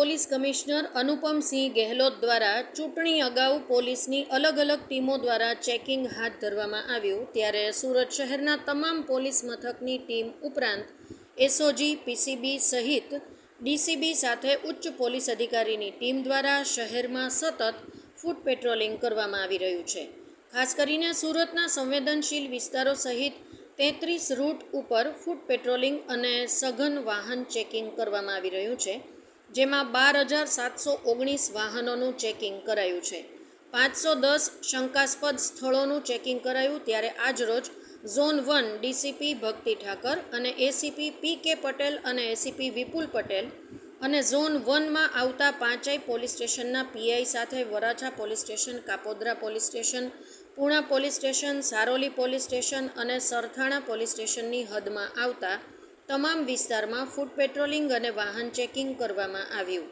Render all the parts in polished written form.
Police commissioner Anupamsinh Gehlot દ્વારા ચૂંટણી અગાઉ પોલીસની અલગ અલગ ટીમો દ્વારા ચેકિંગ હાથ ધરવામાં આવ્યું, ત્યારે સુરત શહેરના તમામ પોલીસ મથકની ટીમ ઉપરાંત એસઓજી, પીસીબી સહિત ડીસીબી સાથે ઉચ્ચ પોલીસ અધિકારીની ટીમ દ્વારા શહેરમાં સતત ફૂટ પેટ્રોલિંગ કરવામાં આવી રહ્યું છે। ખાસ કરીને સુરતના સંવેદનશીલ વિસ્તારો સહિત 33 રૂટ ઉપર ફૂટ પેટ્રોલિંગ અને સઘન વાહન ચેકિંગ કરવામાં આવી રહ્યું છે, જેમાં 12,719 વાહનોનું ચેકિંગ કરાયું છે। 510 શંકાસ્પદ સ્થળોનું ચેકિંગ કરાયું, ત્યારે આજરોજ ઝોન 1 ડીસીપી ભક્તિ ઠાકર અને એસીપી પી.કે. પટેલ અને એસીપી વિપુલ પટેલ અને ઝોન 1માં આવતા પાંચેય પોલીસ સ્ટેશનના પીઆઈ સાથે Varachha police station, Kapodra police station, Puna police station, Saroli police station અને સરથાણા પોલીસ સ્ટેશનની હદમાં આવતા તમામ વિસ્તારમાં ફૂટ પેટ્રોલિંગ અને વાહન ચેકિંગ કરવામાં આવ્યું।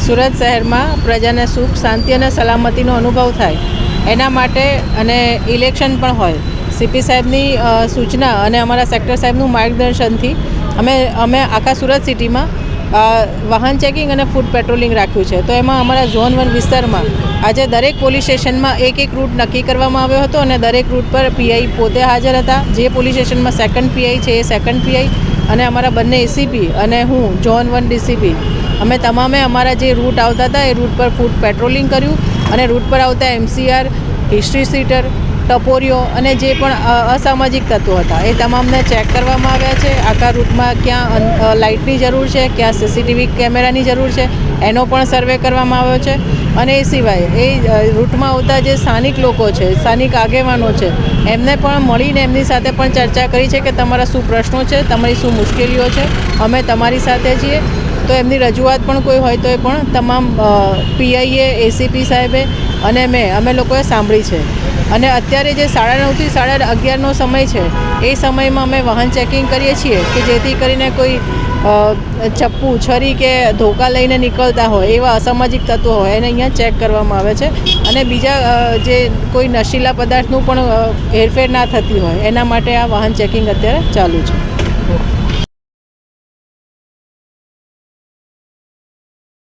સુરત શહેરમાં પ્રજાને સુખ, શાંતિ અને સલામતીનો અનુભવ થાય એના માટે અને ઇલેક્શન પણ હોય, સીપી સાહેબની સૂચના અને અમારા સેક્ટર સાહેબનું માર્ગદર્શનથી અમે આખા સુરત સિટીમાં વાહન ચેકિંગ અને ફૂટ પેટ્રોલિંગ રાખ્યું છે। તો એમાં અમારા ઝોન 1 વિસ્તારમાં આજે દરેક પોલીસ સ્ટેશનમાં એક રૂટ નક્કી કરવામાં આવ્યો હતો અને દરેક રૂટ પર પીઆઈ પોતે હાજર હતા। જે પોલીસ સ્ટેશનમાં સેકન્ડ પીઆઈ છે એ સેકન્ડ પીઆઈ અને અમારા બંને એસીપી અને હું ઝોન 1 ડીસીપી અમે તમામે અમારા જે રૂટ આવતા હતા એ રૂટ પર ફૂટ પેટ્રોલિંગ કર્યું અને રૂટ પર આવતા એમસીઆર, હિસ્ટ્રી સીટર, ટપોરીઓ અને જે પણ અસામાજિક તત્વો હતા એ તમામને ચેક કરવામાં આવ્યા છે। આખા રૂટમાં ક્યાં લાઇટની જરૂર છે, ક્યાં સીસીટીવી કેમેરાની જરૂર છે એનો પણ સર્વે કરવામાં આવ્યો છે। અને એ સિવાય એ રૂટમાં આવતા જે સ્થાનિક લોકો છે, સ્થાનિક આગેવાનો છે, એમને પણ મળીને એમની સાથે પણ ચર્ચા કરી છે કે તમારા શું પ્રશ્નો છે, તમારી શું મુશ્કેલીઓ છે, અમે તમારી સાથે છીએ। તો એમની રજૂઆત પણ કોઈ હોય તો એ પણ તમામ પીઆઈએ, એસીપી સાહેબે અને અમે લોકોએ સાંભળી છે। અને અત્યારે જે 9:30 થી 11:30નો સમય છે એ સમયમાં અમે વાહન ચેકિંગ કરીએ છીએ કે જેથી કરીને કોઈ ચપ્પુ, છરી કે ધોકા લઈને નીકળતા હોય એવા અસામાજિક તત્વો હોય એને અહીંયા ચેક કરવામાં આવે છે। અને બીજા જે કોઈ નશીલા પદાર્થનું પણ હેરફેર ના થતી હોય એના માટે આ વાહન ચેકિંગ અત્યારે ચાલુ છે।